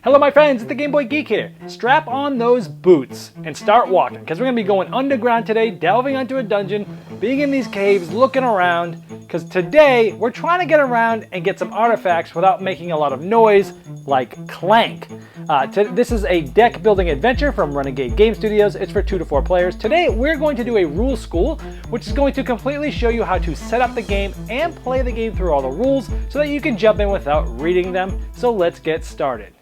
Hello my friends, it's the Game Boy Geek here. Strap on those boots and start walking, because we're going to be going underground today, delving into a dungeon, being in these caves, looking around, because today we're trying to get around and get some artifacts without making a lot of noise, like Clank. This is a deck building adventure from Renegade Game Studios. It's for 2 to 4 players. Today we're going to do a rule school, which is going to completely show you how to set up the game and play the game through all the rules so that you can jump in without reading them. So let's get started.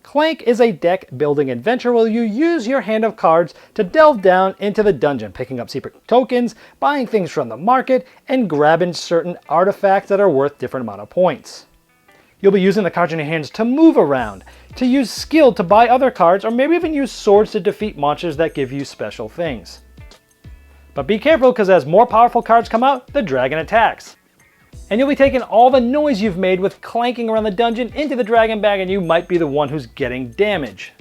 Clank is a deck building adventure where you use your hand of cards to delve down into the dungeon, picking up secret tokens, buying things from the market, and grabbing certain artifacts that are worth different amount of points. You'll be using the cards in your hands to move around, to use skill to buy other cards, or maybe even use swords to defeat monsters that give you special things. But be careful, because as more powerful cards come out, the dragon attacks. And you'll be taking all the noise you've made with clanking around the dungeon into the dragon bag, and you might be the one who's getting damage.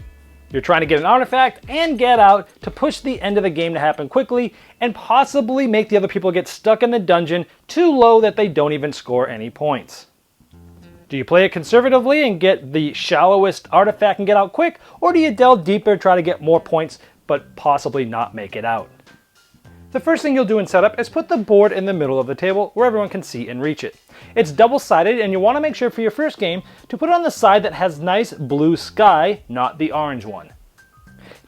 You're trying to get an artifact and get out to push the end of the game to happen quickly and possibly make the other people get stuck in the dungeon too low that they don't even score any points. Do you play it conservatively and get the shallowest artifact and get out quick, or do you delve deeper, try to get more points, but possibly not make it out? The first thing you'll do in setup is put the board in the middle of the table where everyone can see and reach it. It's double-sided, and you want to make sure for your first game to put it on the side that has nice blue sky, not the orange one.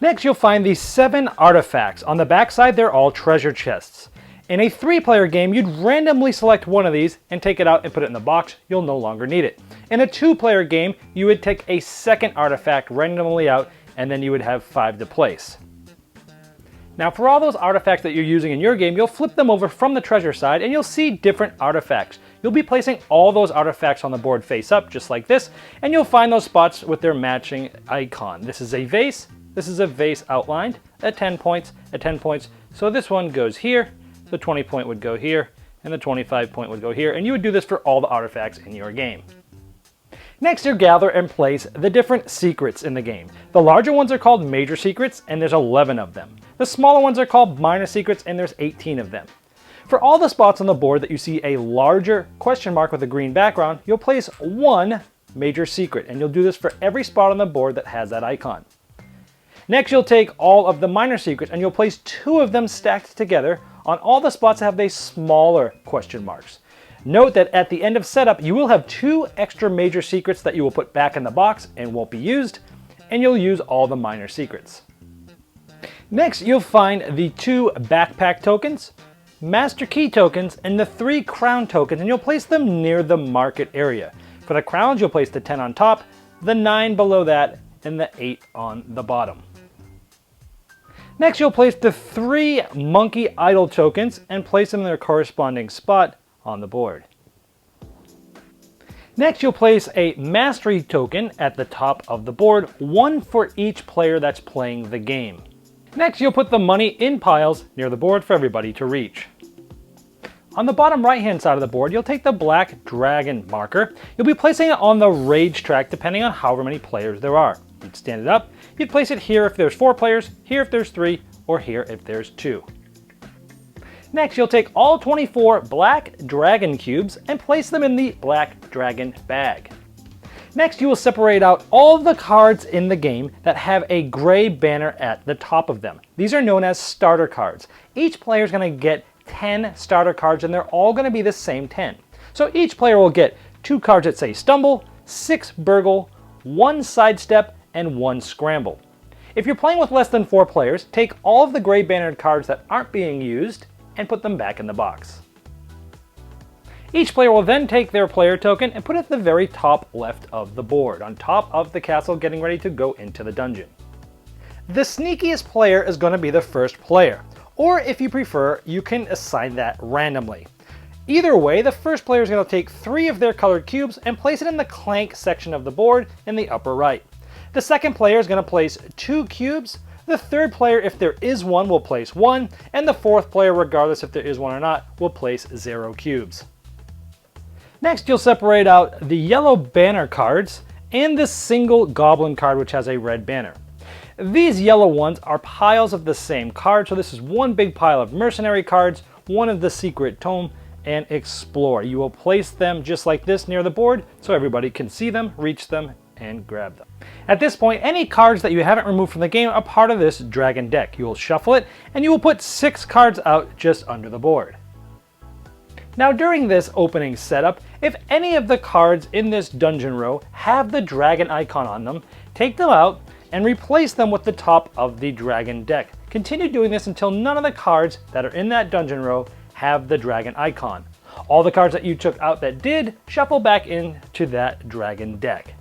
Next, you'll find these 7 artifacts. On the back side, they're all treasure chests. In a 3-player game, you'd randomly select one of these and take it out and put it in the box. You'll no longer need it. In a 2-player game, you would take a second artifact randomly out, and then you would have 5 to place. Now for all those artifacts that you're using in your game, you'll flip them over from the treasure side and you'll see different artifacts. You'll be placing all those artifacts on the board face up, just like this, and you'll find those spots with their matching icon. This is a vase outlined at 10 points, so this one goes here, the 20 point would go here, and the 25 point would go here, and you would do this for all the artifacts in your game. Next, you gather and place the different secrets in the game. The larger ones are called major secrets, and there's 11 of them. The smaller ones are called minor secrets, and there's 18 of them. For all the spots on the board that you see a larger question mark with a green background, you'll place 1 major secret, and you'll do this for every spot on the board that has that icon. Next, you'll take all of the minor secrets, and you'll place 2 of them stacked together on all the spots that have these smaller question marks. Note that at the end of setup, you will have 2 extra major secrets that you will put back in the box and won't be used, and you'll use all the minor secrets. Next, you'll find the 2 backpack tokens, master key tokens, and the 3 crown tokens, and you'll place them near the market area. For the crowns, you'll place the 10 on top, the 9 below that, and the 8 on the bottom. Next, you'll place the 3 monkey idol tokens and place them in their corresponding spot on the board. Next, you'll place a mastery token at the top of the board, 1 for each player that's playing the game. Next, you'll put the money in piles near the board for everybody to reach. On the bottom right hand side of the board, you'll take the black dragon marker. You'll be placing it on the rage track depending on however many players there are. You'd stand it up, you'd place it here if there's 4 players, here if there's 3, or here if there's 2. Next, you'll take all 24 black dragon cubes and place them in the black dragon bag. Next, you will separate out all the cards in the game that have a gray banner at the top of them. These are known as starter cards. Each player is going to get 10 starter cards, and they're all going to be the same 10. So each player will get 2 cards that say stumble, 6 burgle, 1 sidestep, and 1 scramble. If you're playing with less than 4 players, take all of the gray bannered cards that aren't being used and put them back in the box. Each player will then take their player token and put it at the very top left of the board, on top of the castle getting ready to go into the dungeon. The sneakiest player is going to be the first player, or if you prefer, you can assign that randomly. Either way, the first player is going to take 3 of their colored cubes and place it in the Clank section of the board in the upper right. The second player is going to place 2 cubes, The third player, if there is one, will place 1, and the fourth player, regardless if there is one or not, will place 0 cubes. Next, you'll separate out the yellow banner cards and the single Goblin card, which has a red banner. These yellow ones are piles of the same card, so this is one big pile of mercenary cards, one of the secret tome, and explore. You will place them just like this near the board so everybody can see them, reach them, and grab them. At this point, any cards that you haven't removed from the game are part of this dragon deck. You will shuffle it, and you will put 6 cards out just under the board. Now during this opening setup, if any of the cards in this dungeon row have the dragon icon on them, take them out and replace them with the top of the dragon deck. Continue doing this until none of the cards that are in that dungeon row have the dragon icon. All the cards that you took out that did, shuffle back into that dragon deck.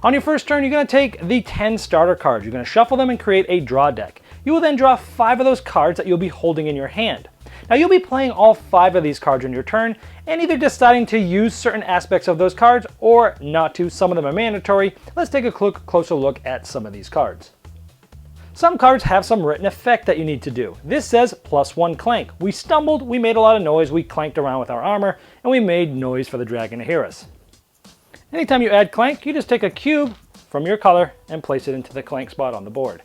On your first turn, you're going to take the 10 starter cards. You're going to shuffle them and create a draw deck. You will then draw 5 of those cards that you'll be holding in your hand. Now you'll be playing all 5 of these cards on your turn and either deciding to use certain aspects of those cards or not to. Some of them are mandatory. Let's take a closer look at some of these cards. Some cards have some written effect that you need to do. This says +1 clank. We stumbled, we made a lot of noise, we clanked around with our armor, and we made noise for the dragon to hear us. Anytime you add clank, you just take a cube from your color and place it into the clank spot on the board.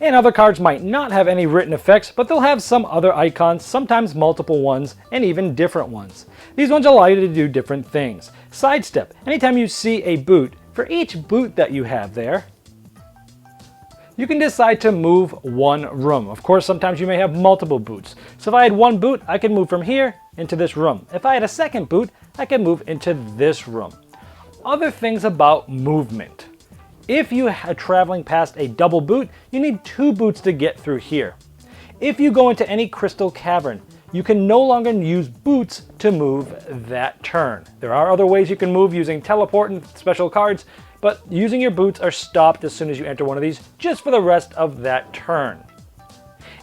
And other cards might not have any written effects, but they'll have some other icons, sometimes multiple ones, and even different ones. These ones allow you to do different things. Sidestep. Anytime you see a boot, for each boot that you have there, you can decide to move one room. Of course, sometimes you may have multiple boots. So if I had one boot, I could move from here into this room. If I had a second boot, I could move into this room. Other things about movement. If you are traveling past a double boot, you need 2 boots to get through here. If you go into any crystal cavern, you can no longer use boots to move that turn. There are other ways you can move using teleport and special cards, but using your boots are stopped as soon as you enter one of these, just for the rest of that turn.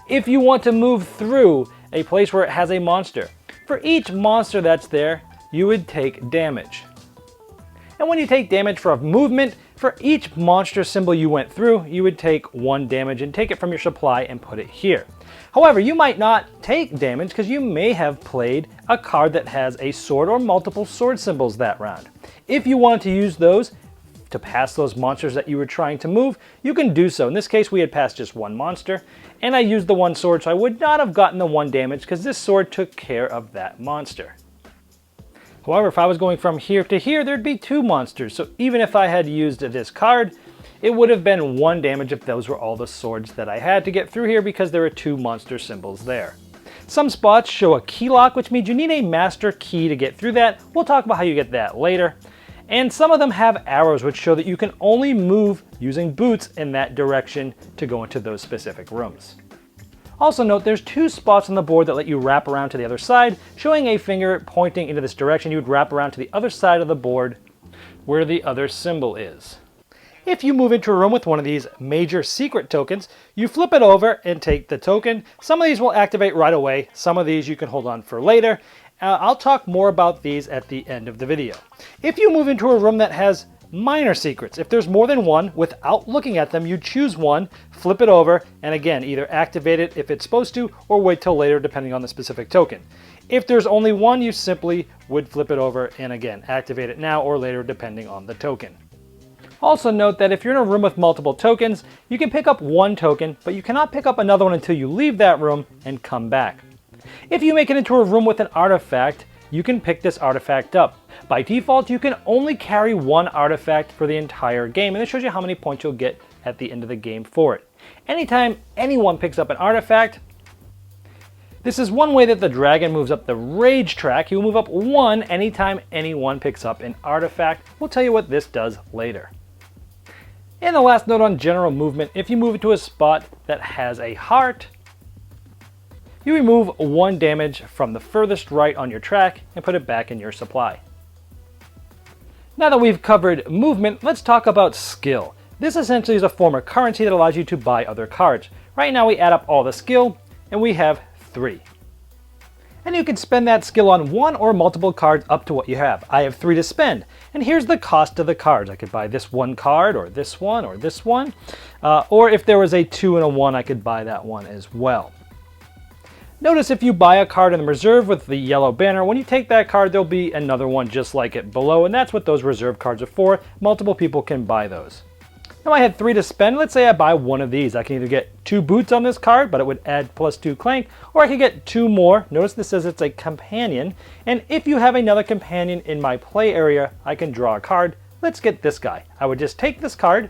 If you want to move through a place where it has a monster, for each monster that's there, you would take damage. And when you take damage for a movement, for each monster symbol you went through, you would take 1 damage and take it from your supply and put it here. However, you might not take damage because you may have played a card that has a sword or multiple sword symbols that round. If you wanted to use those to pass those monsters that you were trying to move, you can do so. In this case, we had passed just 1 monster, and I used the 1 sword, so I would not have gotten the 1 damage because this sword took care of that monster. However, if I was going from here to here, there'd be 2 monsters, so even if I had used this card, it would have been 1 damage if those were all the swords that I had to get through here because there are 2 monster symbols there. Some spots show a key lock, which means you need a master key to get through that. We'll talk about how you get that later. And some of them have arrows, which show that you can only move using boots in that direction to go into those specific rooms. Also note there's 2 spots on the board that let you wrap around to the other side, showing a finger pointing into this direction. You would wrap around to the other side of the board where the other symbol is. If you move into a room with one of these major secret tokens, you flip it over and take the token. Some of these will activate right away. Some of these you can hold on for later. I'll talk more about these at the end of the video. If you move into a room that has minor secrets, if there's more than one, without looking at them, you choose one, flip it over, and again, either activate it if it's supposed to, or wait till later depending on the specific token. If there's only one, you simply would flip it over and again, activate it now or later depending on the token. Also note that if you're in a room with multiple tokens, you can pick up 1 token, but you cannot pick up another one until you leave that room and come back. If you make it into a room with an artifact, you can pick this artifact up. By default, you can only carry 1 artifact for the entire game, and this shows you how many points you'll get at the end of the game for it. Anytime anyone picks up an artifact, this is one way that the dragon moves up the rage track. He'll move up 1 anytime anyone picks up an artifact. We'll tell you what this does later. And the last note on general movement, if you move it to a spot that has a heart, you remove 1 damage from the furthest right on your track and put it back in your supply. Now that we've covered movement, let's talk about skill. This essentially is a form of currency that allows you to buy other cards. Right now we add up all the skill and we have 3. And you can spend that skill on 1 or multiple cards up to what you have. I have 3 to spend, and here's the cost of the cards. I could buy this 1 card, or this one, or this one. Or if there was a 2 and a 1, I could buy that one as well. Notice if you buy a card in the reserve with the yellow banner, when you take that card, there'll be another one just like it below, and that's what those reserve cards are for. Multiple people can buy those. Now I had 3 to spend. Let's say I buy one of these. I can either get 2 boots on this card, but it would add +2 Clank, or I could get 2 more. Notice this says it's a companion, and if you have another companion in my play area, I can draw a card. Let's get this guy. I would just take this card,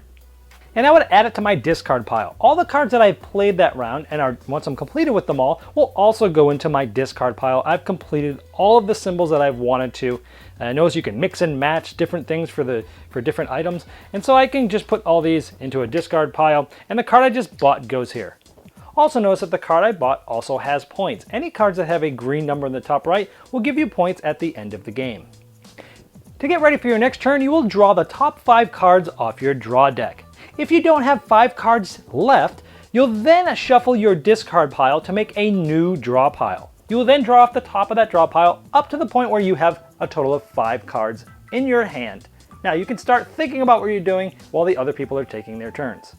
and I would add it to my discard pile. All the cards that I've played that round, and once I'm completed with them all, will also go into my discard pile. I've completed all of the symbols that I've wanted to. Notice you can mix and match different things for different items, and so I can just put all these into a discard pile, and the card I just bought goes here. Also notice that the card I bought also has points. Any cards that have a green number in the top right will give you points at the end of the game. To get ready for your next turn, you will draw the top 5 cards off your draw deck. If you don't have 5 cards left, you'll then shuffle your discard pile to make a new draw pile. You will then draw off the top of that draw pile up to the point where you have a total of 5 cards in your hand. Now you can start thinking about what you're doing while the other people are taking their turns.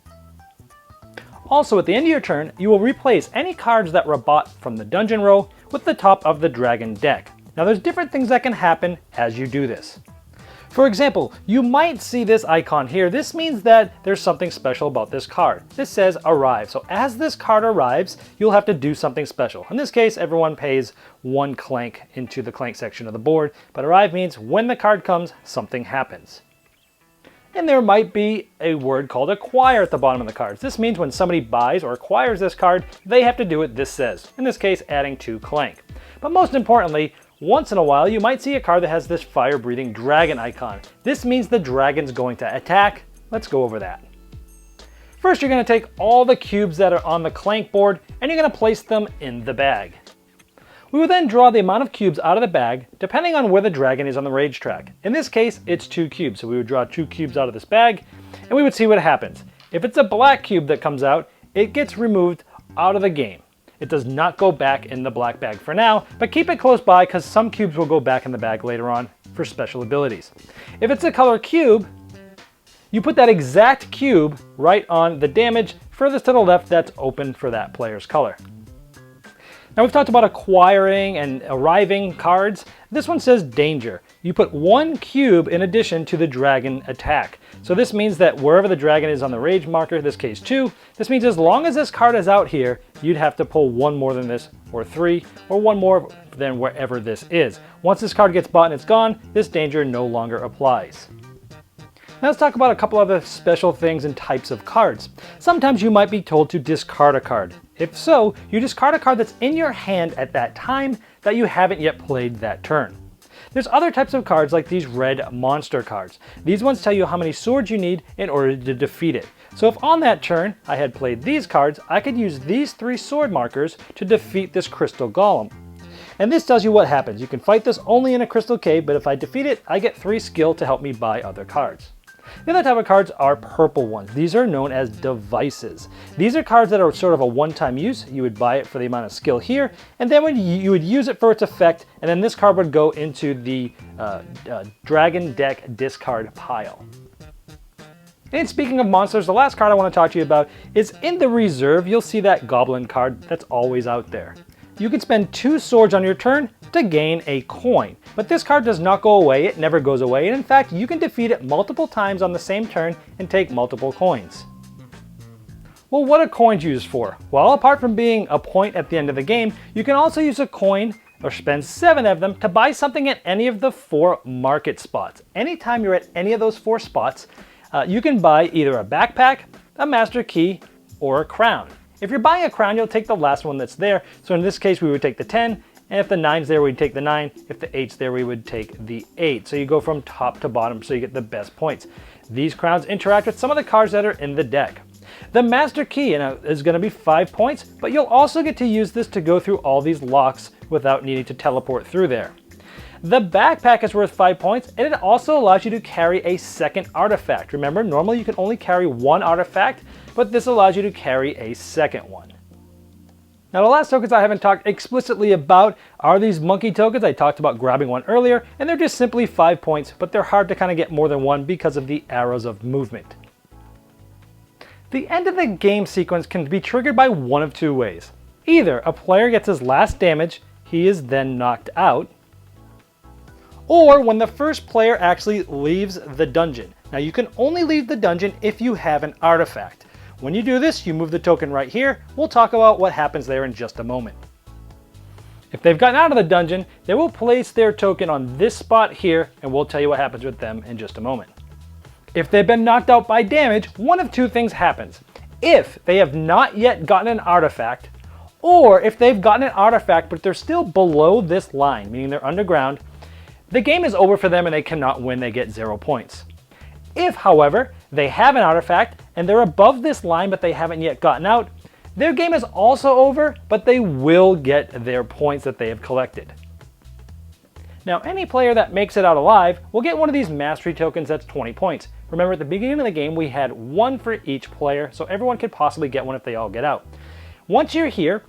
Also, at the end of your turn, you will replace any cards that were bought from the dungeon row with the top of the dragon deck. Now there's different things that can happen as you do this. For example, you might see this icon here. This means that there's something special about this card. This says arrive. So as this card arrives, you'll have to do something special. In this case, everyone pays 1 Clank into the Clank section of the board, but arrive means when the card comes, something happens. And there might be a word called acquire at the bottom of the cards. This means when somebody buys or acquires this card, they have to do what this says. In this case, adding 2 Clank. But most importantly, once in a while, you might see a card that has this fire-breathing dragon icon. This means the dragon's going to attack. Let's go over that. First, you're going to take all the cubes that are on the Clank board, and you're going to place them in the bag. We will then draw the amount of cubes out of the bag, depending on where the dragon is on the rage track. In this case, it's 2 cubes, so we would draw 2 cubes out of this bag, and we would see what happens. If it's a black cube that comes out, it gets removed out of the game. It does not go back in the black bag for now, but keep it close by because some cubes will go back in the bag later on for special abilities. If it's a color cube, you put that exact cube right on the damage furthest to the left that's open for that player's color. Now we've talked about acquiring and arriving cards. This one says danger. You put 1 cube in addition to the dragon attack. So this means that wherever the dragon is on the rage marker, in this case 2, this means as long as this card is out here, you'd have to pull 1 more than this, or 3, or 1 more than wherever this is. Once this card gets bought and it's gone, this danger no longer applies. Now let's talk about a couple other special things and types of cards. Sometimes you might be told to discard a card. If so, you discard a card that's in your hand at that time that you haven't yet played that turn. There's other types of cards like these red monster cards. These ones tell you how many swords you need in order to defeat it. So if on that turn I had played these cards, I could use these 3 sword markers to defeat this crystal golem. And this tells you what happens. You can fight this only in a crystal cave, but if I defeat it, I get 3 skill to help me buy other cards. The other type of cards are purple ones. These are known as devices. These are cards that are sort of a one-time use. You would buy it for the amount of skill here, and then you would use it for its effect, and then this card would go into the dragon deck discard pile. And speaking of monsters, the last card I want to talk to you about is in the reserve. You'll see that Goblin card that's always out there. You can spend 2 swords on your turn to gain a coin. But this card does not go away, it never goes away, and in fact you can defeat it multiple times on the same turn and take multiple coins. Well, what are coins used for? Well, apart from being a point at the end of the game, you can also use a coin, or spend 7 of them, to buy something at any of the 4 market spots. Anytime you're at any of those 4 spots, you can buy either a backpack, a master key, or a crown. If you're buying a crown, you'll take the last one that's there. So in this case, we would take the 10, and if the 9's there, we'd take the 9. If the 8's there, we would take the 8. So you go from top to bottom, so you get the best points. These crowns interact with some of the cards that are in the deck. The master key is going to be 5 points, but you'll also get to use this to go through all these locks without needing to teleport through there. The backpack is worth 5 points, and it also allows you to carry a second artifact. Remember, normally you can only carry 1 artifact, but this allows you to carry a second one. Now the last tokens I haven't talked explicitly about are these monkey tokens. I talked about grabbing one earlier, and they're just simply 5 points, but they're hard to kind of get more than 1 because of the arrows of movement. The end of the game sequence can be triggered by one of 2 ways. Either a player gets his last damage, he is then knocked out, or when the first player actually leaves the dungeon. Now you can only leave the dungeon if you have an artifact. When you do this, you move the token right here. We'll talk about what happens there in just a moment. If they've gotten out of the dungeon, they will place their token on this spot here, and we'll tell you what happens with them in just a moment. If they've been knocked out by damage, one of two things happens. If they have not yet gotten an artifact, or if they've gotten an artifact but they're still below this line, meaning they're underground, the game is over for them and they cannot win, they get 0 points. If, however, they have an artifact and they're above this line but they haven't yet gotten out, their game is also over, but they will get their points that they have collected. Now, any player that makes it out alive will get one of these mastery tokens that's 20 points. Remember, at the beginning of the game, we had one for each player, so everyone could possibly get one if they all get out. Once you're here,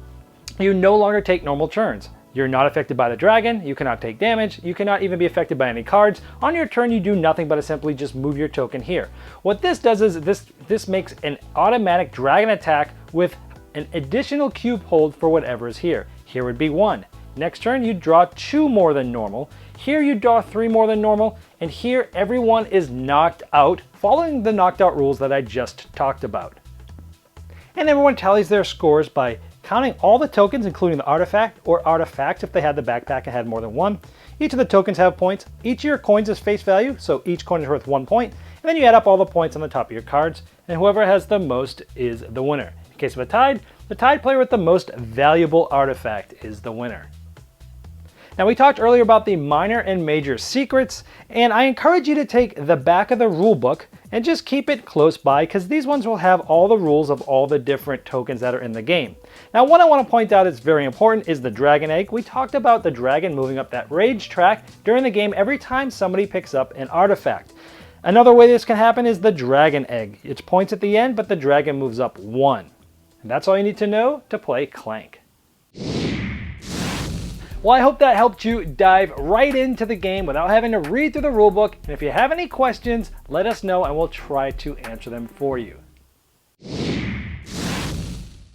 you no longer take normal turns. You're not affected by the dragon, you cannot take damage, you cannot even be affected by any cards. On your turn, you do nothing but simply just move your token here. What this does is this makes an automatic dragon attack with an additional cube hold for whatever is here. Here would be 1. Next turn, you draw 2 more than normal. Here you draw 3 more than normal, and here everyone is knocked out, following the knocked out rules that I just talked about. And everyone tallies their scores by counting all the tokens, including the artifact or artifacts if they had the backpack and had more than one. Each of the tokens have points. Each of your coins is face value, so each coin is worth 1 point. And then you add up all the points on the top of your cards, and whoever has the most is the winner. In case of a tie, the tied player with the most valuable artifact is the winner. Now, we talked earlier about the minor and major secrets, and I encourage you to take the back of the rule book and just keep it close by, because these ones will have all the rules of all the different tokens that are in the game. Now, what I want to point out is very important is the dragon egg. We talked about the dragon moving up that rage track during the game every time somebody picks up an artifact. Another way this can happen is the dragon egg. It's points at the end, but the dragon moves up 1. And that's all you need to know to play Clank. Well, I hope that helped you dive right into the game without having to read through the rulebook. And if you have any questions, let us know and we'll try to answer them for you.